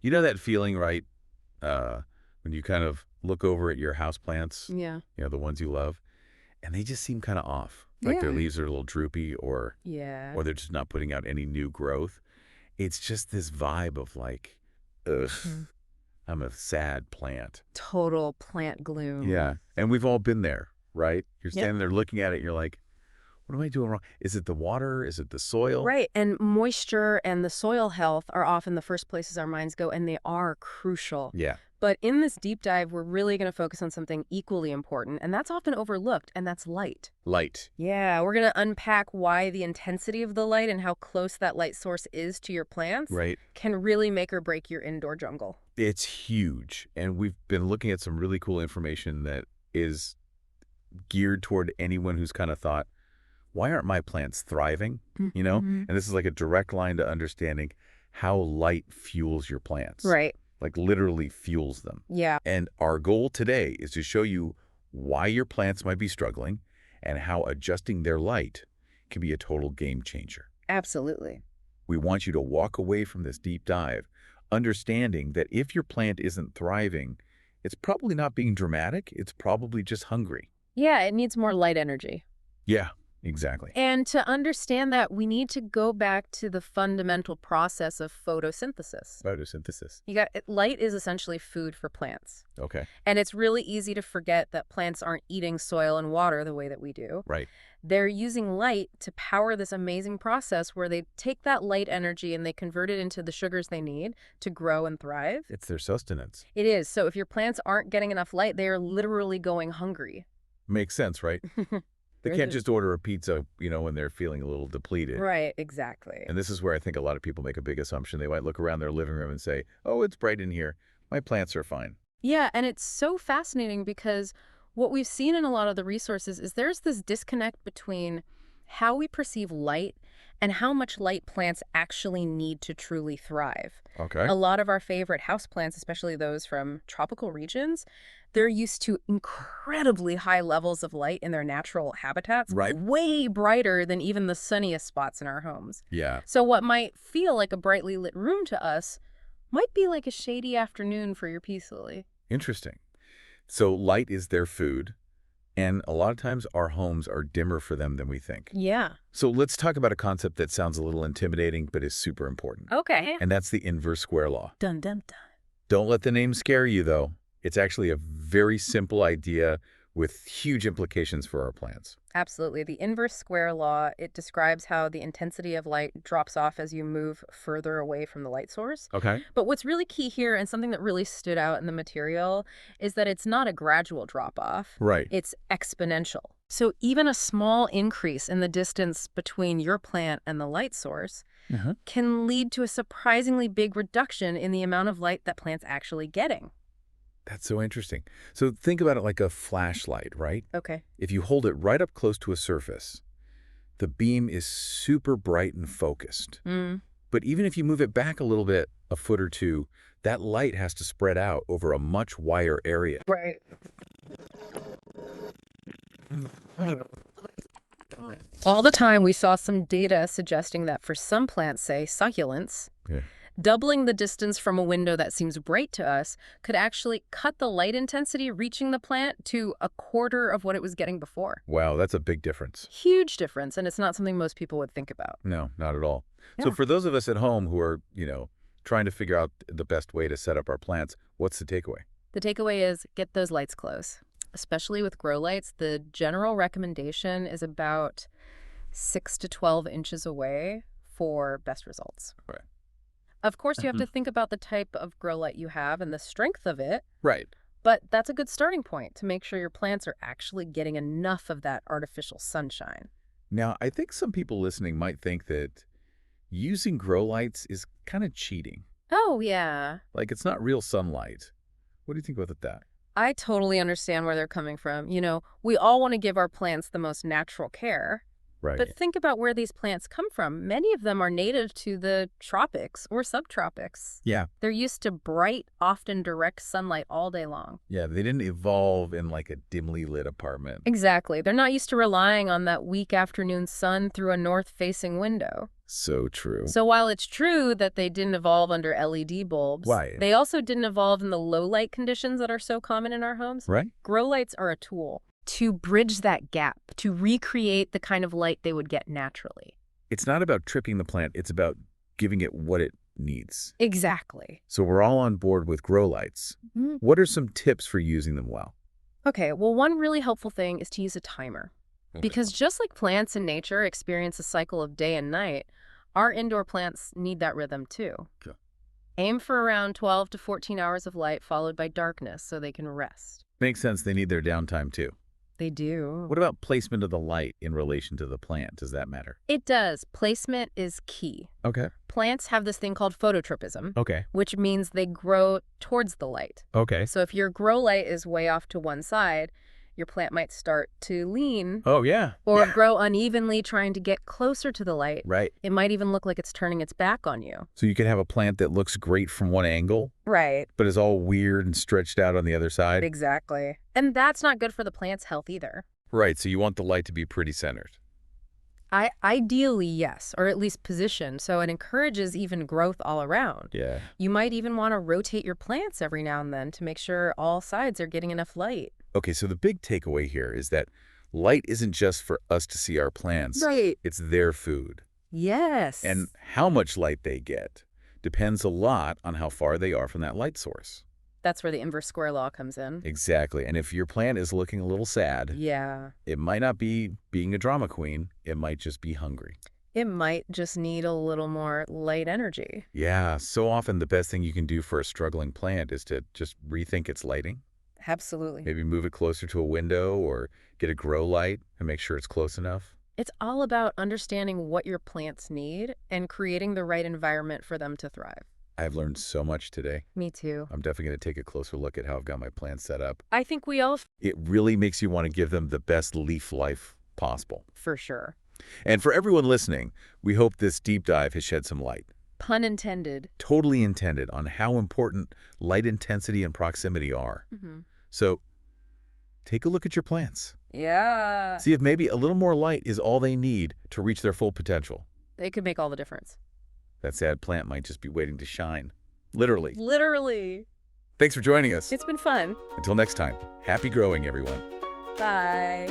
You know that feeling, right? When you kind of look over at your houseplants, Yeah. the ones you love, and they just seem kind of off. Like their Yeah. leaves are a little droopy Yeah. or they're just not putting out any new growth. It's just this vibe of like, ugh, Hmm. I'm a sad plant. Total plant gloom. Yeah. And we've all been there, right? You're Yep. standing there looking at it, and you're like, what am I doing wrong? Is it the water? Is it the soil? Right. And moisture and the soil health are often the first places our minds go, and they are crucial. Yeah. But in this deep dive, we're really going to focus on something equally important, and that's often overlooked, and that's light. Light. Yeah, we're going to unpack why the intensity of the light and how close that light source is to your plants Right. can really make or break your indoor jungle. It's huge. And we've been looking at some really cool information that is geared toward anyone who's kind of thought, why aren't my plants thriving? Mm-hmm. And this is like a direct line to understanding how light fuels your plants, Right. like literally fuels them. Yeah, And our goal today is to show you why your plants might be struggling and how adjusting their light can be a total game changer. absolutely. We want you to walk away from this deep dive understanding that if your plant isn't thriving, it's probably not being dramatic, it's probably just hungry. Yeah, it needs more light energy. Yeah, exactly. And to understand that, we need to go back to the fundamental process of photosynthesis. Photosynthesis. Light is essentially food for plants. Okay. And it's really easy to forget that plants aren't eating soil and water the way that we do. Right. They're using light to power this amazing process where they take that light energy and they convert it into the sugars they need to grow and thrive. It's their sustenance. It is. So if your plants aren't getting enough light, they are literally going hungry. Makes sense, right? They There's can't a- just order a pizza, when they're feeling a little depleted. Right, exactly. And this is where I think a lot of people make a big assumption. They might look around their living room and say, oh, it's bright in here. My plants are fine. Yeah, and it's so fascinating because what we've seen in a lot of the resources is there's this disconnect between how we perceive light and how much light plants actually need to truly thrive. Okay. A lot of our favorite houseplants, especially those from tropical regions, they're used to incredibly high levels of light in their natural habitats, Right. way brighter than even the sunniest spots in our homes. Yeah. So what might feel like a brightly lit room to us might be like a shady afternoon for your peace lily. Interesting. So light is their food. And a lot of times our homes are dimmer for them than we think. Yeah. So let's talk about a concept that sounds a little intimidating, but is super important. Okay. And that's the inverse square law. Dun dun dun. Don't let the name scare you, though. It's actually a very simple idea with huge implications for our plants. Absolutely. The inverse square law, it describes how the intensity of light drops off as you move further away from the light source. Okay. But what's really key here, and something that really stood out in the material, is that it's not a gradual drop off. Right. It's exponential. So even a small increase in the distance between your plant and the light source can lead to a surprisingly big reduction in the amount of light that plants actually getting. That's so interesting. So think about it like a flashlight, right? Okay. If you hold it right up close to a surface, the beam is super bright and focused. Mm. But even if you move it back a little bit, a foot or two, that light has to spread out over a much wider area. Right. All the time, we saw some data suggesting that for some plants, say succulents, Yeah. doubling the distance from a window that seems bright to us could actually cut the light intensity reaching the plant to a quarter of what it was getting before. Wow, that's a big difference. Huge difference, and it's not something most people would think about. No, not at all. So Yeah. for those of us at home who are, trying to figure out the best way to set up our plants, what's the takeaway? The takeaway is get those lights close. Especially with grow lights, the general recommendation is about 6 to 12 inches away for best results. Right. Of course, you have to think about the type of grow light you have and the strength of it, Right. but that's a good starting point to make sure your plants are actually getting enough of that artificial sunshine. Now, I think some people listening might think that using grow lights is kind of cheating. Oh, yeah. Like it's not real sunlight. What do you think about that? I totally understand where they're coming from. We all want to give our plants the most natural care, Right. But think about where these plants come from. Many of them are native to the tropics or subtropics. Yeah. They're used to bright, often direct sunlight all day long. Yeah, they didn't evolve in like a dimly lit apartment. Exactly. They're not used to relying on that weak afternoon sun through a north-facing window. So true. So while it's true that they didn't evolve under LED bulbs, Why? they also didn't evolve in the low light conditions that are so common in our homes. Right? Grow lights are a tool to bridge that gap, to recreate the kind of light they would get naturally. It's not about tripping the plant, it's about giving it what it needs. Exactly. So we're all on board with grow lights. What are some tips for using them well? Okay, well, one really helpful thing is to use a timer. Because just like plants in nature experience a cycle of day and night, our indoor plants need that rhythm too. Okay. Aim for around 12 to 14 hours of light followed by darkness so they can rest. Makes sense, they need their downtime too. They do. What about placement of the light in relation to the plant? Does that matter? It does. Placement is key. Okay. Plants have this thing called phototropism, Okay. which means they grow towards the light. Okay. So if your grow light is way off to one side, your plant might start to lean Oh, yeah. or grow unevenly trying to get closer to the light. Right. It might even look like it's turning its back on you. So you can have a plant that looks great from one angle, Right. but is all weird and stretched out on the other side. Exactly. And that's not good for the plant's health either. Right, so you want the light to be pretty centered. Ideally, yes, or at least positioned, so it encourages even growth all around. Yeah. You might even want to rotate your plants every now and then to make sure all sides are getting enough light. Okay, so the big takeaway here is that light isn't just for us to see our plants. Right. It's their food. Yes. And how much light they get depends a lot on how far they are from that light source. That's where the inverse square law comes in. Exactly. And if your plant is looking a little sad, Yeah. it might not be being a drama queen. It might just be hungry. It might just need a little more light energy. Yeah, so often the best thing you can do for a struggling plant is to just rethink its lighting. Absolutely. Maybe move it closer to a window or get a grow light and make sure it's close enough. It's all about understanding what your plants need and creating the right environment for them to thrive. I've learned so much today. Me too. I'm definitely going to take a closer look at how I've got my plants set up. I think we all, It really makes you want to give them the best leaf life possible. for sure. And for everyone listening, we hope this deep dive has shed some light. Pun intended. Totally intended on how important light intensity and proximity are. So take a look at your plants. Yeah. See if maybe a little more light is all they need to reach their full potential. They could make all the difference. That sad plant might just be waiting to shine. Literally. Literally. Thanks for joining us. It's been fun. Until next time, happy growing, everyone. Bye.